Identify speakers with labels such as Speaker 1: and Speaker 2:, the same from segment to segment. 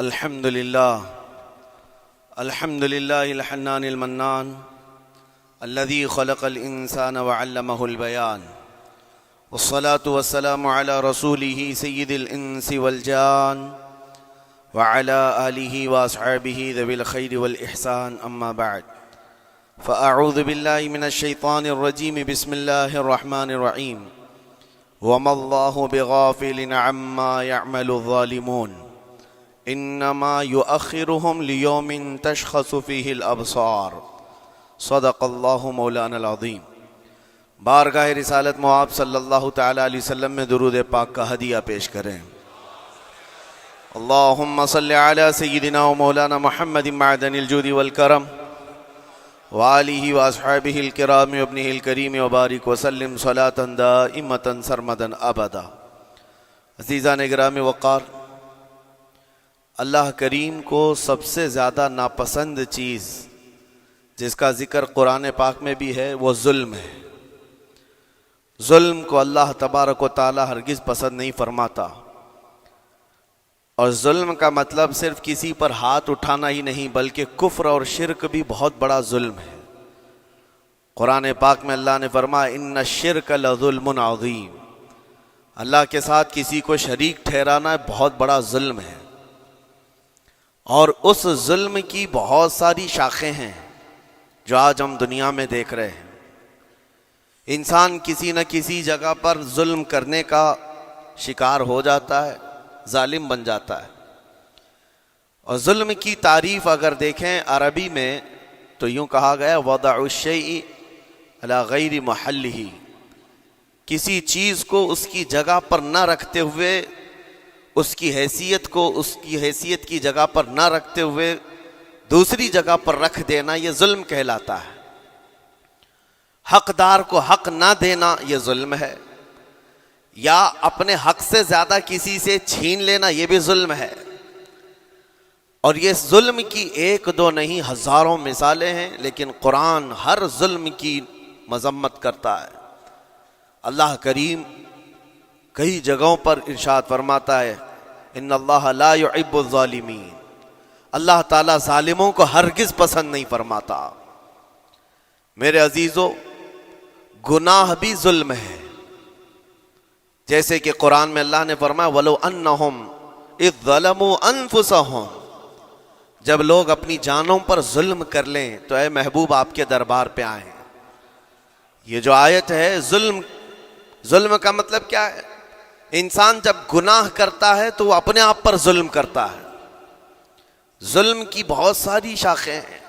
Speaker 1: الحمد لله الحنان المنان الذي خلق الإنسان وعلمه البيان والصلاة والسلام على رسوله سيد الإنس والجان وعلى آله وأصحابه ذوي الخير والإحسان أما بعد فأعوذ بالله من الشيطان الرجيم بسم الله الرحمن الرحيم وما الله بغافل عما يعمل الظالمون انما يؤخرهم ليوم تشخص فيه الابصار صدق اللہ مولانا العظیم۔ بارگاہ رسالت مواب صلی اللہ تعالی علیہ وسلم میں درود پاک کا ہدیہ پیش کریں۔ اللہم صلی علی سیدنا و مولانا محمد معدن الجود والکرم وآلہ واصحابہ الکرام وابنہ الکریم وبارک وسلم صلاة دائمة سرمدا ابدا۔ عزیزان گرامی وقار، اللہ کریم کو سب سے زیادہ ناپسند چیز جس کا ذکر قرآن پاک میں بھی ہے وہ ظلم ہے۔ ظلم کو اللہ تبارک و تعالی ہرگز پسند نہیں فرماتا، اور ظلم کا مطلب صرف کسی پر ہاتھ اٹھانا ہی نہیں بلکہ کفر اور شرک بھی بہت بڑا ظلم ہے۔ قرآن پاک میں اللہ نے فرمایا ان الشرک لظلم عظیم، اللہ کے ساتھ کسی کو شریک ٹھہرانا بہت بڑا ظلم ہے، اور اس ظلم کی بہت ساری شاخیں ہیں جو آج ہم دنیا میں دیکھ رہے ہیں۔ انسان کسی نہ کسی جگہ پر ظلم کرنے کا شکار ہو جاتا ہے، ظالم بن جاتا ہے۔ اور ظلم کی تعریف اگر دیکھیں عربی میں تو یوں کہا گیا وضع الشیء علی غیر محلہ، کسی چیز کو اس کی جگہ پر نہ رکھتے ہوئے، اس کی حیثیت کو اس کی حیثیت کی جگہ پر نہ رکھتے ہوئے دوسری جگہ پر رکھ دینا، یہ ظلم کہلاتا ہے۔ حقدار کو حق نہ دینا یہ ظلم ہے، یا اپنے حق سے زیادہ کسی سے چھین لینا یہ بھی ظلم ہے۔ اور یہ ظلم کی ایک دو نہیں ہزاروں مثالیں ہیں، لیکن قرآن ہر ظلم کی مذمت کرتا ہے۔ اللہ کریم کئی جگہوں پر ارشاد فرماتا ہے ان اللہ لا يحب الظالمین، اللہ تعالیٰ ظالموں کو ہرگز پسند نہیں فرماتا۔ میرے عزیزو، گناہ بھی ظلم ہے، جیسے کہ قرآن میں اللہ نے فرمایا وَلَوْ أَنَّهُمْ إِذْ ظَلَمُوا أَنفُسَهُمْ، جب لوگ اپنی جانوں پر ظلم کر لیں تو اے محبوب آپ کے دربار پہ آئیں۔ یہ جو آیت ہے ظلم کا مطلب کیا ہے؟ انسان جب گناہ کرتا ہے تو وہ اپنے آپ پر ظلم کرتا ہے۔ ظلم کی بہت ساری شاخیں ہیں،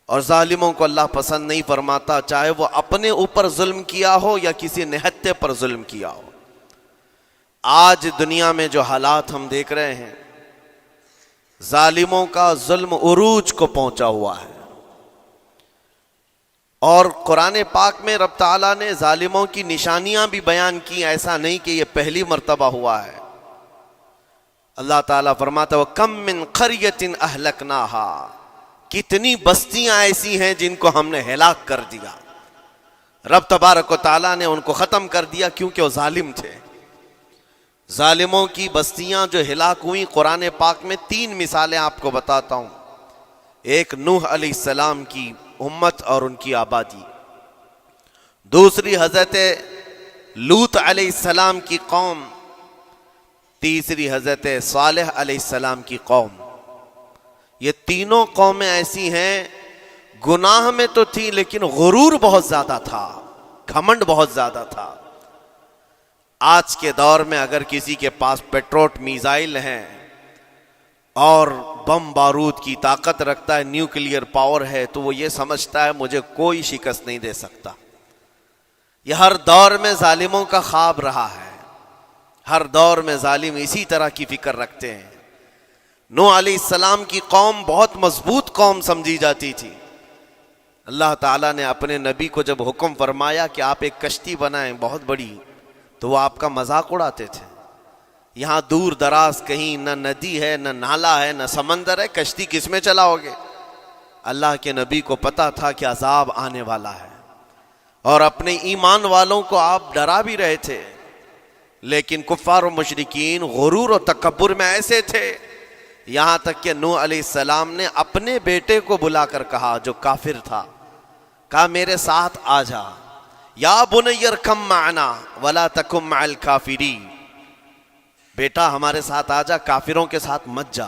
Speaker 1: اور ظالموں کو اللہ پسند نہیں فرماتا، چاہے وہ اپنے اوپر ظلم کیا ہو یا کسی نہتے پر ظلم کیا ہو۔ آج دنیا میں جو حالات ہم دیکھ رہے ہیں، ظالموں کا ظلم عروج کو پہنچا ہوا ہے، اور قرآن پاک میں رب تعالیٰ نے ظالموں کی نشانیاں بھی بیان کی، ایسا نہیں کہ یہ پہلی مرتبہ ہوا ہے۔ اللہ تعالیٰ فرماتا ہے وَكَم مِّن قَرْيَةٍ أَهْلَكْنَاهَا، کتنی بستیاں ایسی ہیں جن کو ہم نے ہلاک کر دیا۔ رب تبارک و تعالیٰ نے ان کو ختم کر دیا کیونکہ وہ ظالم تھے۔ ظالموں کی بستیاں جو ہلاک ہوئیں، قرآن پاک میں 3 مثالیں آپ کو بتاتا ہوں۔ ایک نوح علیہ السلام کی امت اور ان کی آبادی، دوسری حضرت لوط علیہ السلام کی قوم، تیسری حضرت صالح علیہ السلام کی قوم۔ یہ تینوں قومیں ایسی ہیں، گناہ میں تو تھی لیکن غرور بہت زیادہ تھا، گھمنڈ بہت زیادہ تھا۔ آج کے دور میں اگر کسی کے پاس پیٹروٹ میزائل ہیں اور بم بارود کی طاقت رکھتا ہے، نیوکلیئر پاور ہے، تو وہ یہ سمجھتا ہے مجھے کوئی شکست نہیں دے سکتا۔ یہ ہر دور میں ظالموں کا خواب رہا ہے، ہر دور میں ظالم اسی طرح کی فکر رکھتے ہیں۔ نوح علیہ السلام کی قوم بہت مضبوط قوم سمجھی جاتی تھی۔ اللہ تعالیٰ نے اپنے نبی کو جب حکم فرمایا کہ آپ ایک کشتی بنائیں بہت بڑی، تو وہ آپ کا مذاق اڑاتے تھے۔ یہاں دور دراز کہیں نہ ندی ہے، نہ نالا ہے، نہ سمندر ہے، کشتی کس میں چلاؤ گے؟ اللہ کے نبی کو پتا تھا کہ عذاب آنے والا ہے، اور اپنے ایمان والوں کو آپ ڈرا بھی رہے تھے، لیکن کفار و مشرکین غرور و تکبر میں ایسے تھے یہاں تک کہ نوح علیہ السلام نے اپنے بیٹے کو بلا کر کہا جو کافر تھا، کہا میرے ساتھ آ جا، یا بنی ارکم معنا ولا تکن مع الکافرین، بیٹا ہمارے ساتھ آ جا، کافروں کے ساتھ مت جا۔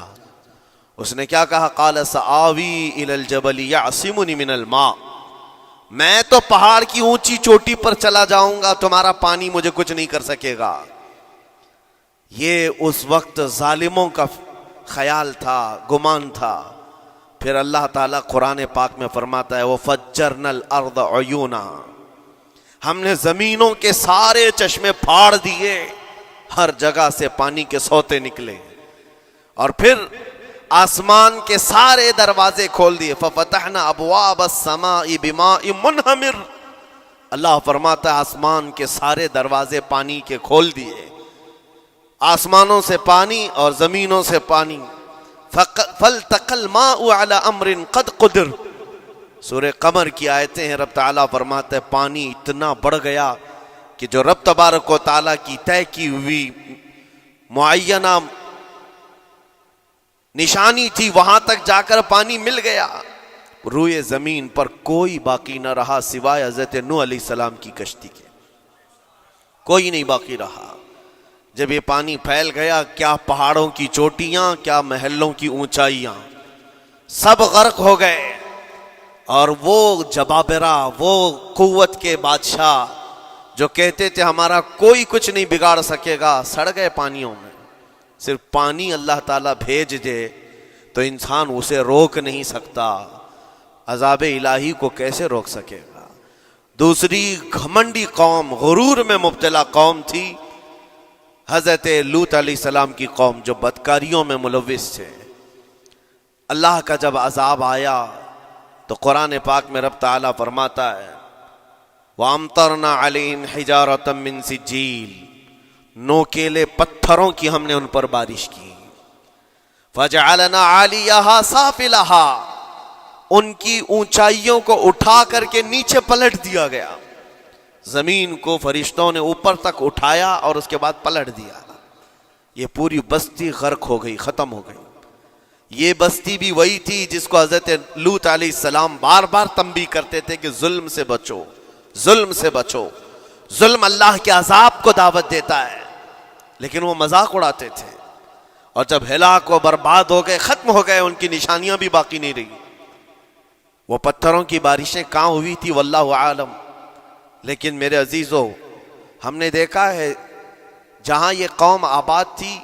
Speaker 1: اس نے کیا کہا؟ قال سآوی الی الجبل یعصمنی من الماء، میں تو پہاڑ کی اونچی چوٹی پر چلا جاؤں گا، تمہارا پانی مجھے کچھ نہیں کر سکے گا۔ یہ اس وقت ظالموں کا خیال تھا، گمان تھا۔ پھر اللہ تعالیٰ قرآن پاک میں فرماتا ہے وَفَجَّرْنَا الْأَرْضَ عُيُونًا، ہم نے زمینوں کے سارے چشمے پھاڑ دیے، ہر جگہ سے پانی کے سوتے نکلے، اور پھر آسمان کے سارے دروازے کھول دیے۔ فَفَتَحْنَا أَبْوَابَ السَّمَاءِ بِمَاءٍ مُنْهَمِرٍ، اللہ فرماتا ہے آسمان کے سارے دروازے پانی کے کھول دیے، آسمانوں سے پانی اور زمینوں سے پانی۔ فَالْتَقَى الْمَاءُ عَلَى أَمْرٍ قَدْ قُدِرَ، سورہ قمر کی آیتیں ہیں، رب تعالیٰ فرماتا ہے پانی اتنا بڑھ گیا کہ جو رب تبارک و تعالیٰ کی طے کی ہوئی معینہ نشانی تھی وہاں تک جا کر پانی مل گیا، روئے زمین پر کوئی باقی نہ رہا سوائے حضرت نوح علیہ السلام کی کشتی کے، کوئی نہیں باقی رہا۔ جب یہ پانی پھیل گیا، کیا پہاڑوں کی چوٹیاں، کیا محلوں کی اونچائیاں، سب غرق ہو گئے، اور وہ جبابرہ، وہ قوت کے بادشاہ جو کہتے تھے ہمارا کوئی کچھ نہیں بگاڑ سکے گا، سڑ گئے پانیوں میں۔ صرف پانی اللہ تعالیٰ بھیج دے تو انسان اسے روک نہیں سکتا، عذاب الہی کو کیسے روک سکے گا؟ دوسری گھمنڈی قوم، غرور میں مبتلا قوم تھی حضرت لوط علیہ السلام کی قوم، جو بدکاریوں میں ملوث تھے۔ اللہ کا جب عذاب آیا تو قرآن پاک میں رب تعالیٰ فرماتا ہے وَأَمْطَرْنَا عَلَيْهِمْ حِجَارَةً مِّن سِجِّيلٍ، نوکیلے پتھروں کی ہم نے ان پر بارش کی۔ فَجَعَلْنَا عَالِيَهَا سَافِلَهَا، ان کی اونچائیوں کو اٹھا کر کے نیچے پلٹ دیا گیا، زمین کو فرشتوں نے اوپر تک اٹھایا اور اس کے بعد پلٹ دیا۔ یہ پوری بستی غرق ہو گئی، ختم ہو گئی۔ یہ بستی بھی وہی تھی جس کو حضرت لوط علیہ السلام بار بار تنبیہ کرتے تھے کہ ظلم سے بچو، ظلم سے بچو، ظلم اللہ کے عذاب کو دعوت دیتا ہے، لیکن وہ مذاق اڑاتے تھے، اور جب ہلاک و برباد ہو گئے، ختم ہو گئے، ان کی نشانیاں بھی باقی نہیں رہی۔ وہ پتھروں کی بارشیں کہاں ہوئی تھی واللہ عالم، لیکن میرے عزیزو ہم نے دیکھا ہے جہاں یہ قوم آباد تھی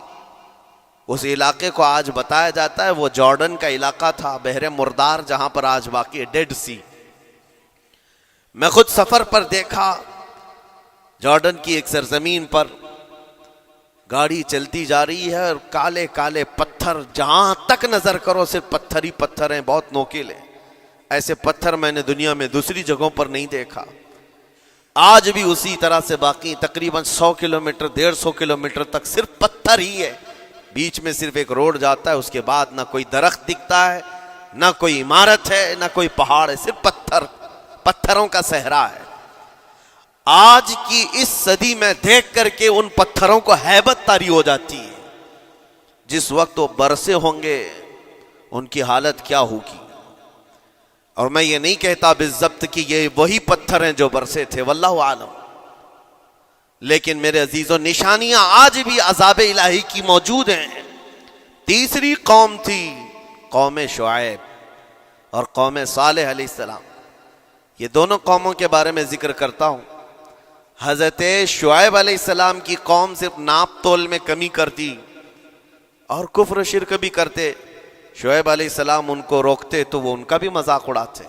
Speaker 1: اس علاقے کو آج بتایا جاتا ہے وہ جارڈن کا علاقہ تھا، بحر مردار جہاں پر آج باقی ہے، ڈیڈ سی۔ میں خود سفر پر دیکھا، جارڈن کی ایک سرزمین پر گاڑی چلتی جا رہی ہے اور کالے کالے پتھر، جہاں تک نظر کرو صرف پتھر ہی پتھر ہیں، بہت نوکیلے۔ ایسے پتھر میں نے دنیا میں دوسری جگہوں پر نہیں دیکھا۔ آج بھی اسی طرح سے باقی، تقریباً 100 کلومیٹر 150 کلومیٹر تک صرف پتھر ہی ہے، بیچ میں صرف ایک روڈ جاتا ہے، اس کے بعد نہ کوئی درخت دکھتا ہے، نہ کوئی عمارت ہے، نہ کوئی پہاڑ ہے، صرف پتھر، پتھروں کا صحرا ہے۔ آج کی اس صدی میں دیکھ کر کے ان پتھروں کو ہیبت طاری ہو جاتی ہے، جس وقت وہ برسے ہوں گے ان کی حالت کیا ہوگی۔ اور میں یہ نہیں کہتا بالضبط کہ یہ وہی پتھر ہیں جو برسے تھے، واللہ عالم، لیکن میرے عزیزوں نشانیاں آج بھی عذاب الہی کی موجود ہیں۔ تیسری قوم تھی قوم شعیب اور قوم صالح علیہ السلام۔ یہ دونوں قوموں کے بارے میں ذکر کرتا ہوں۔ حضرت شعیب علیہ السلام کی قوم صرف ناپ تول میں کمی کرتی اور کفر و شرک بھی کرتے، شعیب علیہ السلام ان کو روکتے تو وہ ان کا بھی مذاق اڑاتے،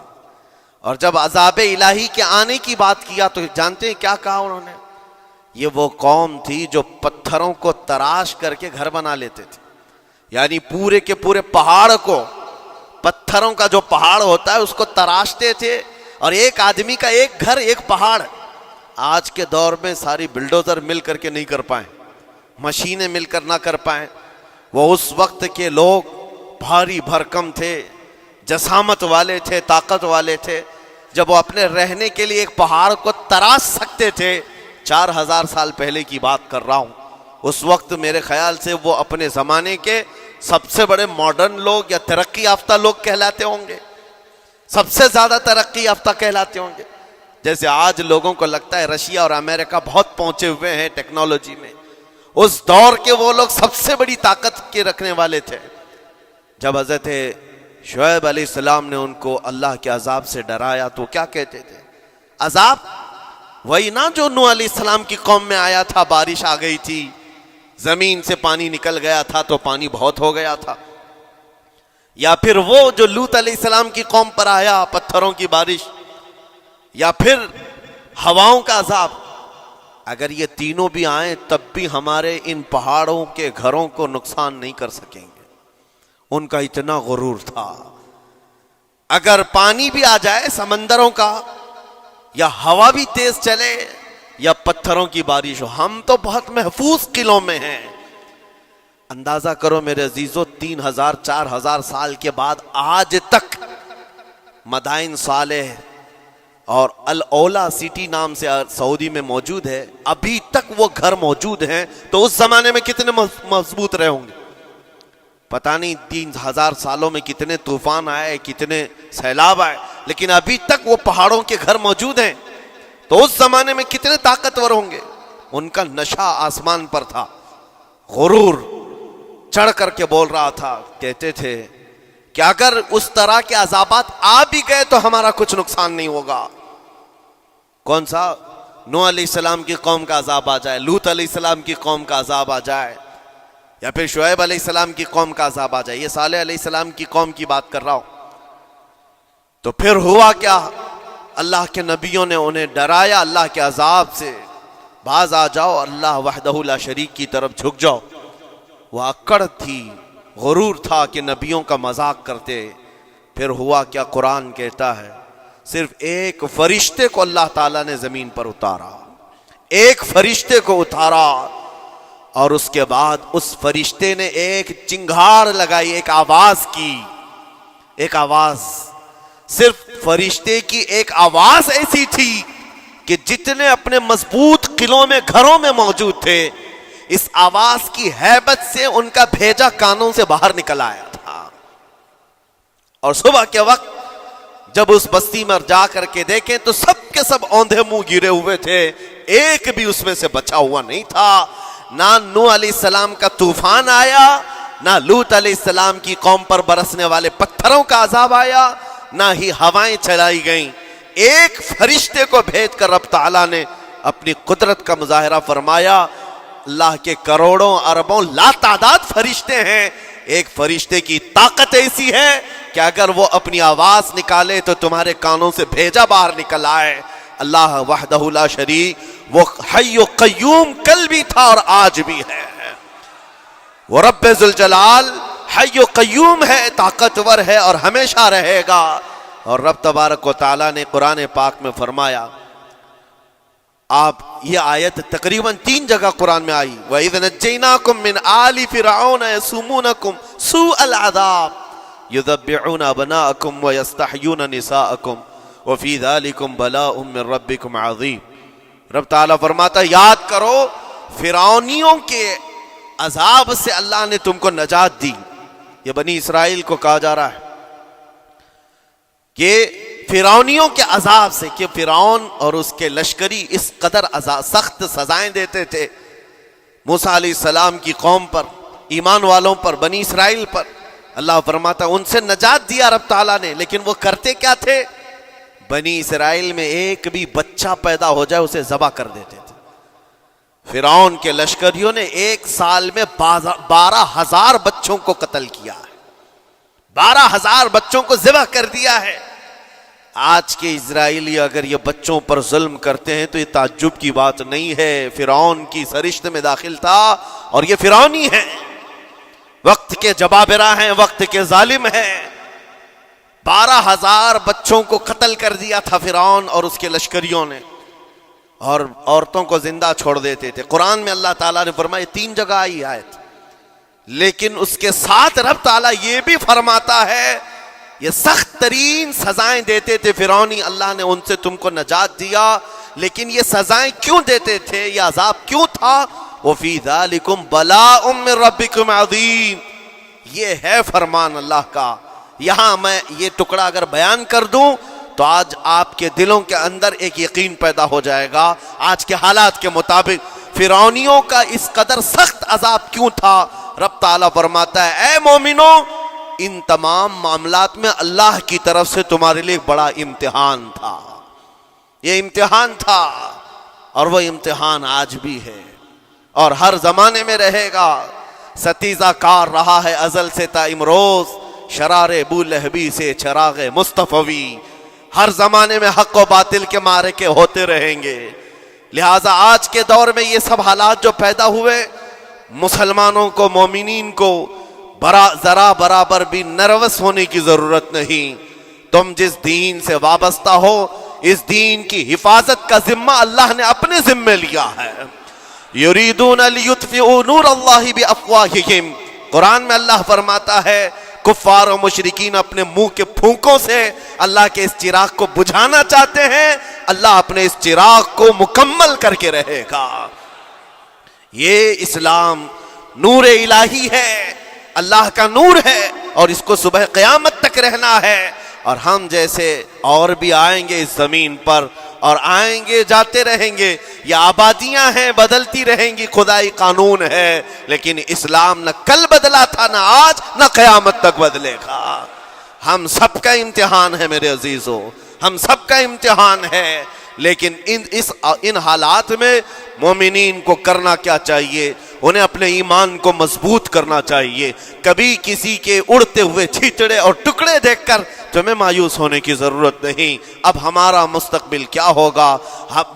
Speaker 1: اور جب عذاب الہی کے آنے کی بات کیا تو جانتے ہیں کیا کہا انہوں نے؟ یہ وہ قوم تھی جو پتھروں کو تراش کر کے گھر بنا لیتے تھے، یعنی پورے کے پورے پہاڑ کو، پتھروں کا جو پہاڑ ہوتا ہے اس کو تراشتے تھے، اور ایک آدمی کا ایک گھر ایک پہاڑ۔ آج کے دور میں ساری بلڈوزر مل کر کے نہیں کر پائیں، مشینیں مل کر نہ کر پائیں، وہ اس وقت کے لوگ بھاری بھرکم تھے، جسامت والے تھے، طاقت والے تھے، جب وہ اپنے رہنے کے لیے ایک پہاڑ کو تراش سکتے تھے۔ 4000 سال پہلے کی بات کر رہا ہوں، اس وقت میرے خیال سے وہ اپنے زمانے کے سب سے بڑے ماڈرن لوگ یا ترقی یافتہ لوگ کہلاتے ہوں گے، سب سے زیادہ ترقی یافتہ کہلاتے ہوں گے. جیسے آج لوگوں کو لگتا ہے رشیا اور امریکہ بہت پہنچے ہوئے ہیں ٹیکنالوجی میں، اس دور کے وہ لوگ سب سے بڑی طاقت کے رکھنے والے تھے. جب حضرت شعیب علیہ السلام نے ان کو اللہ کے عذاب سے ڈرایا تو کیا کہتے تھے؟ عذاب وہی نا جو نوح علیہ السلام کی قوم میں آیا تھا، بارش آ گئی تھی، زمین سے پانی نکل گیا تھا تو پانی بہت ہو گیا تھا. یا پھر وہ جو لوط علیہ السلام کی قوم پر آیا، پتھروں کی بارش، یا پھر ہواؤں کا عذاب. اگر یہ تینوں بھی آئیں تب بھی ہمارے ان پہاڑوں کے گھروں کو نقصان نہیں کر سکیں گے. ان کا اتنا غرور تھا. اگر پانی بھی آ جائے سمندروں کا، یا ہوا بھی تیز چلے، یا پتھروں کی بارش ہو، ہم تو بہت محفوظ قلعوں میں ہیں. اندازہ کرو میرے عزیزو، 3000 4000 سال کے بعد آج تک مدائن صالح اور الاولا سٹی نام سے سعودی میں موجود ہے، ابھی تک وہ گھر موجود ہیں. تو اس زمانے میں کتنے مضبوط رہے ہوں گے؟ پتہ نہیں 3000 سالوں میں کتنے طوفان آئے، کتنے سیلاب آئے، لیکن ابھی تک وہ پہاڑوں کے گھر موجود ہیں. تو اس زمانے میں کتنے طاقتور ہوں گے. ان کا نشہ آسمان پر تھا، غرور چڑھ کر کے بول رہا تھا. کہتے تھے کہ اگر اس طرح کے عذابات آ بھی گئے تو ہمارا کچھ نقصان نہیں ہوگا. کون سا؟ نوح علیہ السلام کی قوم کا عذاب آ جائے، لوط علیہ السلام کی قوم کا عذاب آ جائے، یا پھر شعیب علیہ السلام کی قوم کا عذاب آ جائے. یہ صالح علیہ السلام کی قوم کی بات کر رہا ہوں. تو پھر ہوا کیا؟ اللہ کے نبیوں نے انہیں ڈرایا اللہ کے عذاب سے. باز آ جاؤ، اللہ وحدہ لا شریک کی طرف جھک جاؤ. وہ اکڑ تھی، غرور تھا کہ نبیوں کا مذاق کرتے. پھر ہوا کیا؟ قرآن کہتا ہے صرف ایک فرشتے کو اللہ تعالیٰ نے زمین پر اتارا، ایک فرشتے کو اتارا، اور اس کے بعد اس فرشتے نے ایک چنگھاڑ لگائی، ایک آواز کی. ایک آواز، صرف فرشتے کی ایک آواز ایسی تھی کہ جتنے اپنے مضبوط قلعوں میں گھروں میں موجود تھے، اس آواز کی ہیبت سے ان کا بھیجا کانوں سے باہر نکل آیا تھا. اور صبح کے وقت جب اس بستی میں جا کر کے دیکھیں تو سب کے سب اوندھے منہ گرے ہوئے تھے، ایک بھی اس میں سے بچا ہوا نہیں تھا. نہ نوح علیہ السلام کا طوفان آیا، نہ لوط علیہ السلام کی قوم پر برسنے والے پتھروں کا عذاب آیا، نہ ہی ہوائیں چلائی گئیں. ایک فرشتے کو بھیج کر رب تعالیٰ نے اپنی قدرت کا مظاہرہ فرمایا. اللہ کے کروڑوں اربوں لا تعداد فرشتے ہیں، ایک فرشتے کی طاقت ایسی ہے کہ اگر وہ اپنی آواز نکالے تو تمہارے کانوں سے بھیجا باہر نکل آئے. اللہ وحدہ لا شریک، وہ حی و قیوم کل بھی تھا اور آج بھی ہے. وہ رب ذوالجلال حی و قیوم ہے، طاقتور ہے اور ہمیشہ رہے گا. اور رب تبارک و تعالیٰ نے قرآن پاک میں فرمایا، آپ یہ آیت تقریباً 3 جگہ قرآن میں آئی، وَإِذْ نَجَّيْنَاكُمْ مِنْ آلِ فِرْعَوْنَ يَسُومُونَكُمْ سُوءَ الْعَذَابِ يُذَبِّحُونَ أَبْنَاءَكُمْ وَيَسْتَحْيُونَ نِسَاءَكُمْ وَفِي ذَلِكُمْ بَلَاءٌ مِّن رَبِّكُمْ عَظِيمٌ. رب تعالیٰ فرماتا ہے یاد کرو فرعونیوں کے عذاب سے اللہ نے تم کو نجات دی. یہ بنی اسرائیل کو کہا جا رہا ہے کہ فرعونیوں کے عذاب سے، کہ فرعون اور اس کے لشکری اس قدر سخت سزائیں دیتے تھے موسیٰ علیہ السلام کی قوم پر، ایمان والوں پر، بنی اسرائیل پر. اللہ فرماتا ان سے نجات دیا رب تعالیٰ نے، لیکن وہ کرتے کیا تھے؟ بنی اسرائیل میں ایک بھی بچہ پیدا ہو جائے اسے ذبح کر دیتے تھے. فرعون کے لشکریوں نے ایک سال میں 12,000 بچوں کو قتل کیا ہے، 12,000 بچوں کو ذبح کر دیا ہے. آج کے اسرائیلی اگر یہ بچوں پر ظلم کرتے ہیں تو یہ تعجب کی بات نہیں ہے. فرعون کی سرشت میں داخل تھا اور یہ فرعونی ہے، وقت کے جبابرہ ہیں، وقت کے ظالم ہیں. 12,000 بچوں کو قتل کر دیا تھا فرعون اور اس کے لشکریوں نے، اور عورتوں کو زندہ چھوڑ دیتے تھے. قرآن میں اللہ تعالیٰ نے فرمایا 3 جگہ آئی آیت، لیکن اس کے ساتھ رب تعالیٰ یہ بھی فرماتا ہے یہ سخت ترین سزائیں دیتے تھے فرعونی، اللہ نے ان سے تم کو نجات دیا. لیکن یہ سزائیں کیوں دیتے تھے، یہ عذاب کیوں تھا؟ وَفِي ذَلِكُمْ بَلَاءٌ مِّن رَبِّكُمْ عَظِيمٌ. یہ ہے فرمان اللہ کا. یہاں میں یہ ٹکڑا اگر بیان کر دوں تو آج آپ کے دلوں کے اندر ایک یقین پیدا ہو جائے گا. آج کے حالات کے مطابق فرعونیوں کا اس قدر سخت عذاب کیوں تھا؟ رب تعالیٰ فرماتا ہے اے مومنو، ان تمام معاملات میں اللہ کی طرف سے تمہارے لیے ایک بڑا امتحان تھا. یہ امتحان تھا اور وہ امتحان آج بھی ہے اور ہر زمانے میں رہے گا. ستیزہ کار رہا ہے ازل سے تا امروز، شرار ابو لہبی سے چراغ مصطفی. ہر زمانے میں حق و باطل کے معرکے ہوتے رہیں گے. لہٰذا آج کے دور میں یہ سب حالات جو پیدا ہوئے، مسلمانوں کو، مومنین کو ذرا برابر بھی نروس ہونے کی ضرورت نہیں. تم جس دین سے وابستہ ہو، اس دین کی حفاظت کا ذمہ اللہ نے اپنے ذمے لیا ہے. یریدون لیطفئوا نور اللہ بافواہہم. قرآن میں اللہ فرماتا ہے کفار و مشرکین اپنے منہ کے پھونکوں سے اللہ کے اس چراغ کو بجھانا چاہتے ہیں، اللہ اپنے اس چراغ کو مکمل کر کے رہے گا. یہ اسلام نور الہی ہے، اللہ کا نور ہے اور اس کو صبح قیامت تک رہنا ہے. اور ہم جیسے اور بھی آئیں گے اس زمین پر اور آئیں گے جاتے رہیں گے. یہ آبادیاں ہیں، بدلتی رہیں گی، خدائی قانون ہے، لیکن اسلام نہ کل بدلا تھا، نہ آج، نہ قیامت تک بدلے گا. ہم سب کا امتحان ہے میرے عزیزو، ہم سب کا امتحان ہے. لیکن ان حالات میں مومنین کو کرنا کیا چاہیے؟ انہیں اپنے ایمان کو مضبوط کرنا چاہیے. کبھی کسی کے اڑتے ہوئے چھیٹڑے اور ٹکڑے دیکھ کر تمہیں مایوس ہونے کی ضرورت نہیں. اب ہمارا مستقبل کیا ہوگا؟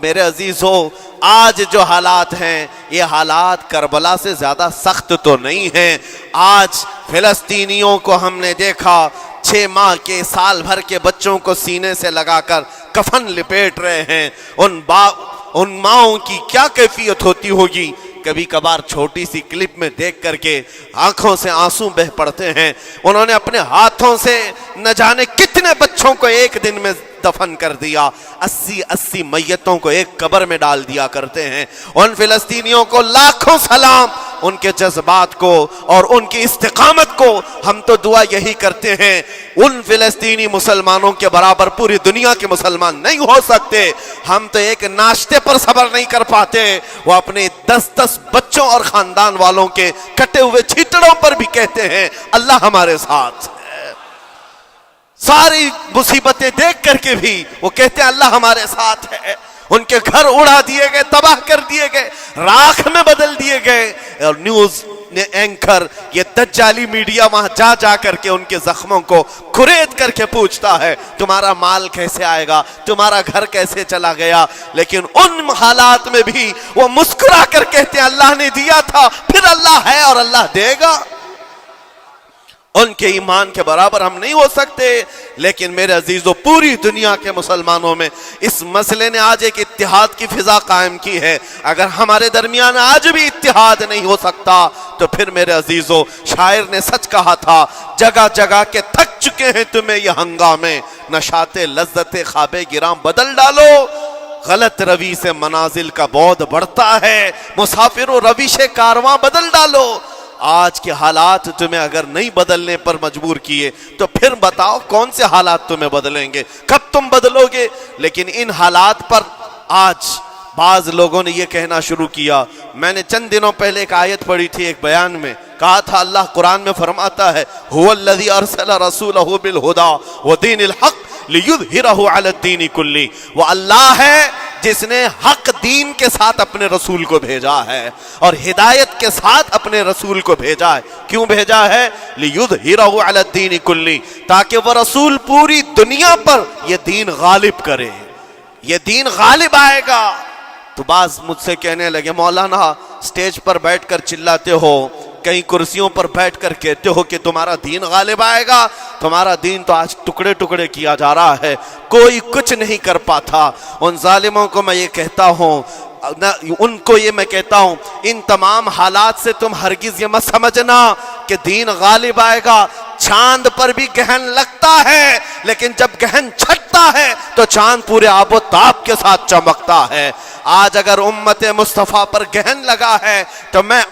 Speaker 1: میرے عزیزو، آج جو حالات ہیں یہ حالات کربلا سے زیادہ سخت تو نہیں ہیں. آج فلسطینیوں کو ہم نے دیکھا 6 ماہ کے، سال بھر کے بچوں کو سینے سے لگا کر کفن لپیٹ رہے ہیں. ان ماؤں کی کیا کیفیت ہوتی ہوگی؟ کبھی کبھار چھوٹی سی کلپ میں دیکھ کر کے آنکھوں سے آنسو بہ پڑتے ہیں. انہوں نے اپنے ہاتھوں سے نہ جانے کتنے بچوں کو ایک دن میں دفن کر دیا. 80 میتوں کو ایک قبر میں ڈال دیا کرتے ہیں. ان فلسطینیوں کو لاکھوں سلام، ان کے جذبات کو اور ان کی استقامت کو. ہم تو دعا یہی کرتے ہیں ان فلسطینی مسلمانوں کے برابر پوری دنیا کے مسلمان نہیں ہو سکتے. ہم تو ایک ناشتے پر صبر نہیں کر پاتے، وہ اپنے 10 بچوں اور خاندان والوں کے کٹے ہوئے چھیٹڑوں پر بھی کہتے ہیں اللہ ہمارے ساتھ ہے. ساری مصیبتیں دیکھ کر کے بھی وہ کہتے ہیں اللہ ہمارے ساتھ ہے. ان کے گھر اڑا دیے گئے، تباہ کر دیے گئے، راکھ میں بدل دیے گئے. اور نیوز اینکر، یہ دجالی میڈیا وہاں جا کر کے ان کے زخموں کو کھرید کر کے پوچھتا ہے تمہارا مال کیسے آئے گا، تمہارا گھر کیسے چلا گیا. لیکن ان حالات میں بھی وہ مسکرا کر کہتے ہیں اللہ نے دیا تھا، پھر اللہ ہے اور اللہ دے گا. ان کے ایمان کے برابر ہم نہیں ہو سکتے. لیکن میرے عزیزو، پوری دنیا کے مسلمانوں میں اس مسئلے نے آج ایک اتحاد کی فضا قائم کی ہے. اگر ہمارے درمیان آج بھی اتحاد نہیں ہو سکتا تو پھر میرے عزیزو، شاعر نے سچ کہا تھا جگہ جگہ کے تھک چکے ہیں تمہیں یہ ہنگامے، نشاط لذت خواب گراں بدل ڈالو. غلط روی سے منازل کا بعد بڑھتا ہے، مسافر و روش کارواں بدل ڈالو. آج کے حالات تمہیں اگر نہیں بدلنے پر مجبور کیے تو پھر بتاؤ کون سے حالات تمہیں بدلیں گے، کب تم بدلو گے؟ لیکن ان حالات پر آج بعض لوگوں نے یہ کہنا شروع کیا. میں نے چند دنوں پہلے ایک آیت پڑھی تھی، ایک بیان میں کہا تھا اللہ قرآن میں فرماتا ہے هو الذی ارسل رسولہ بالہدی ودین الحق لیظہرہ علی الدین کلہ. وہ اللہ ہے جس نے حق دین کے ساتھ اپنے رسول کو بھیجا ہے اور ہدایت کے ساتھ اپنے رسول کو بھیجا ہے. کیوں بھیجا ہے؟ لیظہرہ علی الدین کلہ، تاکہ وہ رسول پوری دنیا پر یہ دین غالب کرے. یہ دین غالب آئے گا. تو بعض مجھ سے کہنے لگے مولانا سٹیج پر بیٹھ کر چلاتے ہو، کئی کرسیوں پر بیٹھ کر کہتے ہو کہ تمہارا دین غالب آئے گا. تمہارا دین تو آج ٹکڑے ٹکڑے کیا جا رہا ہے، کوئی کچھ نہیں کر پاتا. ان ظالموں کو میں یہ کہتا ہوں، ان کو یہ میں کہتا ہوں، ان تمام حالات سے تم ہرگز یہ مت سمجھنا کہ دین غالب آئے گا. چاند پر بھی گہن لگتا ہے، لیکن جب گہن چھٹتا ہے تو چاند پورے آب و تاب کے ساتھ چمکتا ہے. آج اگر امت مصطفیٰ پر گہن لگا ہے تو میں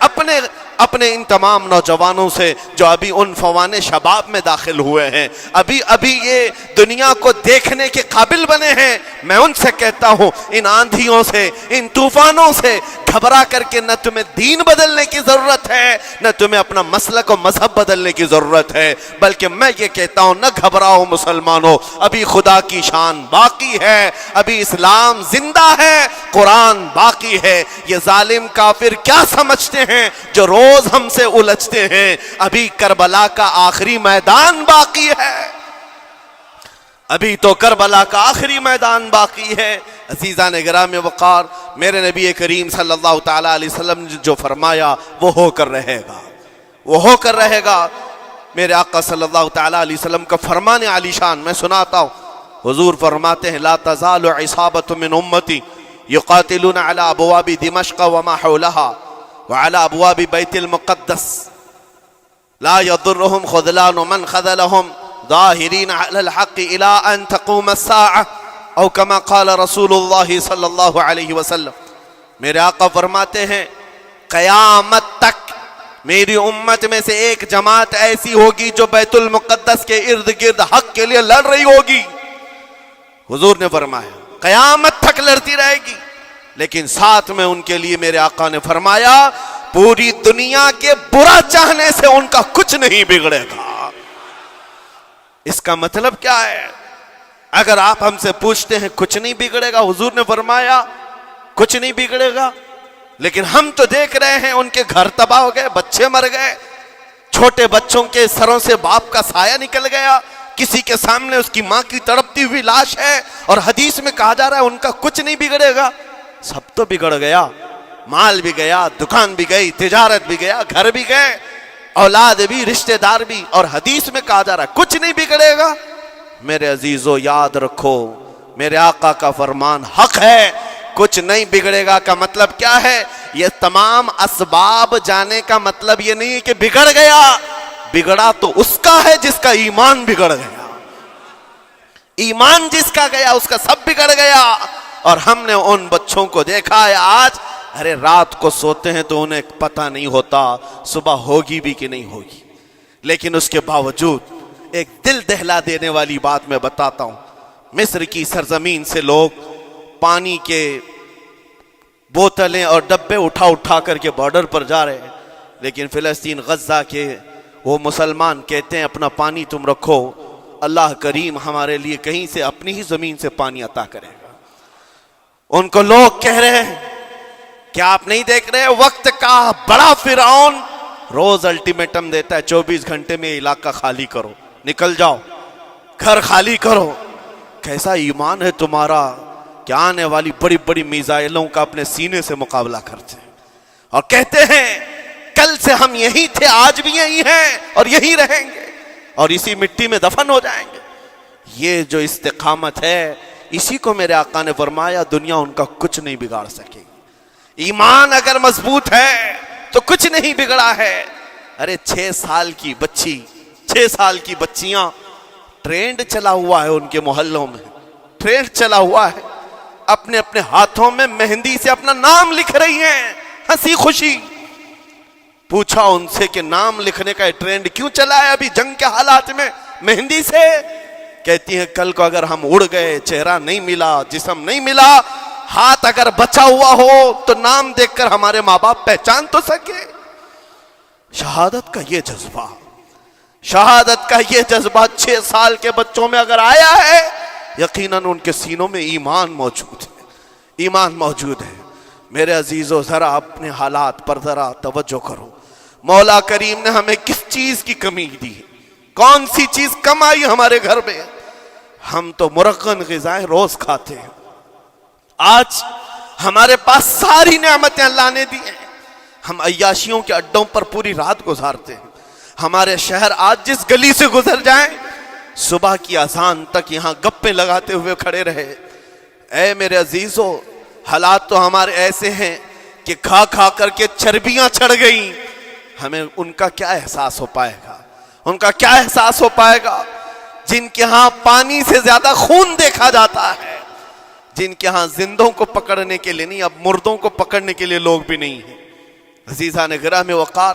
Speaker 1: اپنے ان تمام نوجوانوں سے جو ابھی ان فوان شباب میں داخل ہوئے ہیں، ابھی یہ دنیا کو دیکھنے کے قابل بنے ہیں، میں ان سے کہتا ہوں ان آندھیوں سے، ان طوفانوں سے گھبرا کر کے نہ تمہیں دین بدلنے کی ضرورت ہے، نہ تمہیں اپنا مسلک و مذہب بدلنے کی ضرورت ہے، بلکہ میں یہ کہتا ہوں نہ گھبراؤ مسلمانوں، ابھی خدا کی شان باقی ہے، ابھی اسلام زندہ ہے، قرآن باقی ہے۔ یہ ظالم کافر کیا سمجھتے ہیں جو روز ہم سے الجھتے ہیں؟ ابھی کربلا کا آخری میدان باقی ہے، ابھی تو کربلا کا آخری میدان باقی ہے۔ عزیزان گرامی وقار، میرے نبی کریم صلی اللہ تعالی علیہ وسلم نے جو فرمایا وہ ہو کر رہے گا، وہ ہو کر رہے گا۔ میرے آقا صلی اللہ تعالی علیہ وسلم کا فرمان عالی شان میں سناتا ہوں۔ حضور فرماتے ہیں لا تزال عصابۃ من امتی یقاتلون علی ابواب دمشق وما حولها وعلى ابواب بیت المقدس لا يضرهم خذلان من خذلهم ظاہرین علی الحق الى ان تقوم الساعة او کما قال رسول اللہ صلی اللہ علیہ وسلم۔ میرے آقا فرماتے ہیں قیامت تک میری امت میں سے ایک جماعت ایسی ہوگی جو بیت المقدس کے ارد گرد حق کے لیے لڑ رہی ہوگی۔ حضور نے فرمایا قیامت تک لڑتی رہے گی، لیکن ساتھ میں ان کے لیے میرے آقا نے فرمایا پوری دنیا کے برا چاہنے سے ان کا کچھ نہیں بگڑے گا۔ اس کا مطلب کیا ہے؟ اگر آپ ہم سے پوچھتے ہیں کچھ نہیں بگڑے گا، حضور نے فرمایا کچھ نہیں بگڑے گا، لیکن ہم تو دیکھ رہے ہیں ان کے گھر تباہ ہو گئے، بچے مر گئے، چھوٹے بچوں کے سروں سے باپ کا سایہ نکل گیا، کسی کے سامنے اس کی ماں کی تڑپتی ہوئی لاش ہے، اور حدیث میں کہا جا رہا ہے ان کا کچھ نہیں بگڑے گا۔ سب تو بگڑ گیا، مال بھی گیا، دکان بھی گئی، تجارت بھی گیا، گھر بھی گئے، اولاد بھی، رشتہ دار بھی، اور حدیث میں کہا جا رہا ہے کچھ نہیں بگڑے گا۔ میرے عزیزو یاد رکھو میرے آقا کا فرمان حق ہے، کچھ نہیں بگڑے گا کا مطلب کیا ہے؟ یہ تمام اسباب جانے کا مطلب یہ نہیں ہے کہ بگڑ گیا، بگڑا تو اس کا ہے جس کا ایمان بگڑ گیا، ایمان جس کا گیا اس کا سب بگڑ گیا۔ اور ہم نے ان بچوں کو دیکھا ہے آج، ارے رات کو سوتے ہیں تو انہیں پتہ نہیں ہوتا صبح ہوگی بھی کہ نہیں ہوگی، لیکن اس کے باوجود ایک دل دہلا دینے والی بات میں بتاتا ہوں۔ مصر کی سرزمین سے لوگ پانی کے بوتلیں اور ڈبے اٹھا کر کے بارڈر پر جا رہے ہیں، لیکن فلسطین غزہ کے وہ مسلمان کہتے ہیں اپنا پانی تم رکھو، اللہ کریم ہمارے لیے کہیں سے اپنی ہی زمین سے پانی عطا کرے گا۔ ان کو لوگ کہہ رہے ہیں کیا آپ نہیں دیکھ رہے وقت کا بڑا فرعون روز الٹیمیٹم دیتا ہے 24 گھنٹے میں علاقہ خالی کرو، نکل جاؤ، گھر خالی کرو۔ کیسا ایمان ہے تمہارا کہ آنے والی بڑی بڑی میزائلوں کا اپنے سینے سے مقابلہ کرتے ہیں، اور کہتے ہیں کل سے ہم یہی تھے، آج بھی یہی ہیں اور یہی رہیں گے اور اسی مٹی میں دفن ہو جائیں گے۔ یہ جو استقامت ہے، اسی کو میرے آقا نے فرمایا دنیا ان کا کچھ نہیں بگاڑ سکے گی۔ ایمان اگر مضبوط ہے تو کچھ نہیں بگڑا ہے۔ ارے 6 سال کی بچی، 6 سال کی بچیاں، ٹرینڈ چلا ہوا ہے ان کے محلوں میں، ٹرینڈ چلا ہوا ہے، اپنے اپنے ہاتھوں میں مہندی سے اپنا نام لکھ رہی ہیں ہنسی خوشی۔ پوچھا ان سے کہ نام لکھنے کا ٹرینڈ کیوں چلا ہے ابھی جنگ کے حالات میں مہندی سے؟ کہتی ہیں کل کو اگر ہم اڑ گئے، چہرہ نہیں ملا، جسم نہیں ملا، ہاتھ اگر بچا ہوا ہو تو نام دیکھ کر ہمارے ماں باپ پہچان تو سکے۔ شہادت کا یہ جذبہ، شہادت کا یہ جذبہ 6 سال کے بچوں میں اگر آیا ہے، یقیناً ان کے سینوں میں ایمان موجود ہے، ایمان موجود ہے۔ میرے عزیزو ذرا اپنے حالات پر ذرا توجہ کرو، مولا کریم نے ہمیں کس چیز کی کمی دی ہے؟ کون سی چیز کم آئی ہمارے گھر میں؟ ہم تو مرغن غذائیں روز کھاتے ہیں، آج ہمارے پاس ساری نعمتیں اللہ نے دی ہیں، ہم عیاشیوں کے اڈوں پر پوری رات گزارتے ہیں۔ ہمارے شہر آج جس گلی سے گزر جائیں صبح کی اذان تک یہاں گپیں لگاتے ہوئے کھڑے رہے۔ اے میرے عزیزو حالات تو ہمارے ایسے ہیں کہ کھا کھا کر کے چربیاں چڑھ گئیں، ہمیں ان کا کیا احساس ہو پائے گا؟ ان کا کیا احساس ہو پائے گا جن کے ہاں پانی سے زیادہ خون دیکھا جاتا ہے، جن کے ہاں زندوں کو پکڑنے کے لیے نہیں اب مردوں کو پکڑنے کے لیے لوگ بھی نہیں ہیں۔ عزیزان گرامی وقار،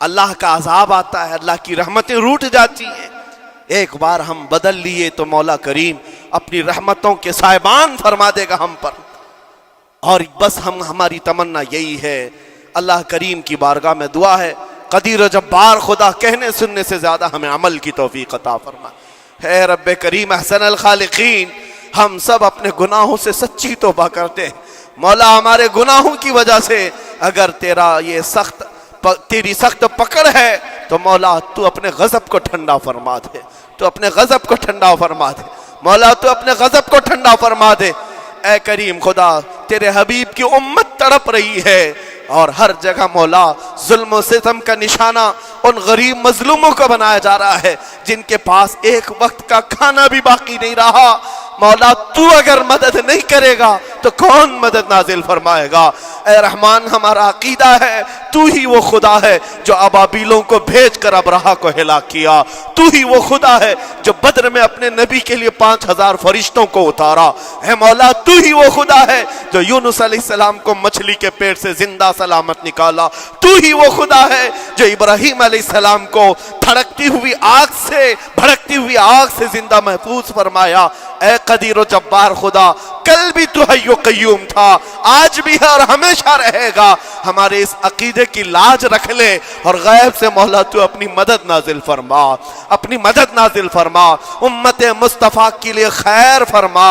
Speaker 1: اللہ کا عذاب آتا ہے، اللہ کی رحمتیں روٹ جاتی ہیں۔ ایک بار ہم بدل لیے تو مولا کریم اپنی رحمتوں کے سائبان فرما دے گا ہم پر، اور بس ہماری تمنا یہی ہے۔ اللہ کریم کی بارگاہ میں دعا ہے، قدیر و جبار خدا کہنے سننے سے زیادہ ہمیں عمل کی توفیق عطا فرما۔ اے رب کریم احسن الخالقین، ہم سب اپنے گناہوں سے سچی توبہ کرتے ہیں مولا۔ ہمارے گناہوں کی وجہ سے اگر تیری سخت پکڑ ہے تو مولا تو اپنے غضب کو ٹھنڈا فرما دے، تو اپنے غضب کو ٹھنڈا فرما دے مولا، تو اپنے غضب کو ٹھنڈا فرما دے۔ اے کریم خدا، تیرے حبیب کی امت تڑپ رہی ہے، اور ہر جگہ مولا ظلم و ستم کا نشانہ ان غریب مظلوموں کو بنایا جا رہا ہے جن کے پاس ایک وقت کا کھانا بھی باقی نہیں رہا۔ مولا تو اگر مدد نہیں کرے گا تو کون مدد نازل فرمائے گا؟ اے رحمان، ہمارا عقیدہ ہے تو ہی وہ خدا ہے جو ابابیلوں کو بھیج کر ابرہہ کو ہلاک کیا، تو ہی وہ خدا ہے جو بدر میں اپنے نبی کے لیے 5000 فرشتوں کو اتارا۔ اے مولا، تو ہی وہ خدا ہے جو یونس علیہ السلام کو مچھلی کے پیٹ سے زندہ سلامت نکالا، تو ہی وہ خدا ہے جو ابراہیم علیہ السلام کو بھڑکتی ہوئی آگ سے زندہ محفوظ فرمایا۔ اے قدیر و جبار خدا، کل بھی تو حی و قیوم تھا، آج بھی ہے اور ہمیشہ رہے گا۔ ہمارے اس عقیدے کی لاج رکھ لے، اور غیب سے مولا تو اپنی مدد نازل فرما، اپنی مدد نازل فرما، امت مصطفیٰ کے لیے خیر فرما،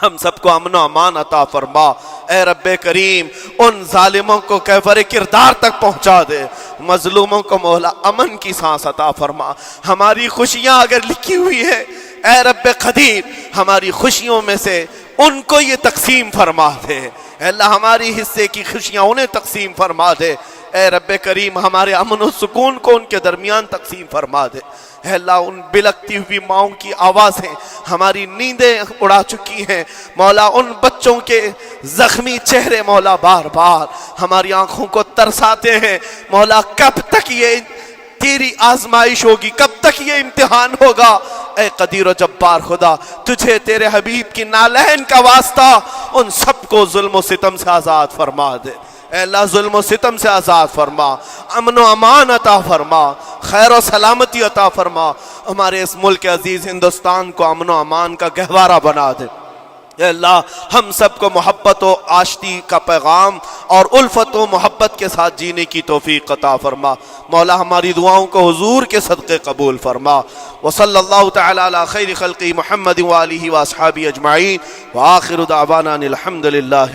Speaker 1: ہم سب کو امن و امان عطا فرما۔ اے رب کریم، ان ظالموں کو کیفر کردار تک پہنچا دے، مظلوموں کو مولا امن کی سانس عطا فرما۔ ہماری خوشیاں اگر لکھی ہوئی ہے اے رب قدیر، ہماری خوشیوں میں سے ان کو یہ تقسیم فرما دے۔ اے اللہ، ہماری حصے کی خوشیاں انہیں تقسیم فرما دے۔ اے رب کریم، ہمارے امن و سکون کو ان کے درمیان تقسیم فرما دے۔ اے اللہ، ان بلکتی ہوئی ماؤں کی آوازیں ہماری نیندیں اڑا چکی ہیں مولا، ان بچوں کے زخمی چہرے مولا بار بار ہماری آنکھوں کو ترساتے ہیں مولا۔ کب تک یہ تیری آزمائش ہوگی، کب تک یہ امتحان ہوگا؟ اے قدیر و جبار خدا، تجھے تیرے حبیب کی نالین کا واسطہ ان سب کو ظلم و ستم سے آزاد فرما دے۔ اے اللہ، ظلم و ستم سے آزاد فرما، امن و امان عطا فرما، خیر و سلامتی عطا فرما۔ ہمارے اس ملک عزیز ہندوستان کو امن و امان کا گہوارہ بنا دے۔ اے اللہ، ہم سب کو محبت و آشتی کا پیغام اور الفت و محبت کے ساتھ جینے کی توفیق عطا فرما۔ مولا، ہماری دعاؤں کو حضور کے صدقے قبول فرما۔ وصلی اللہ تعالی علی خیر خلقہ محمد وآلہ واصحابہ اجمعین، وآخر دعوانا الحمد للہ۔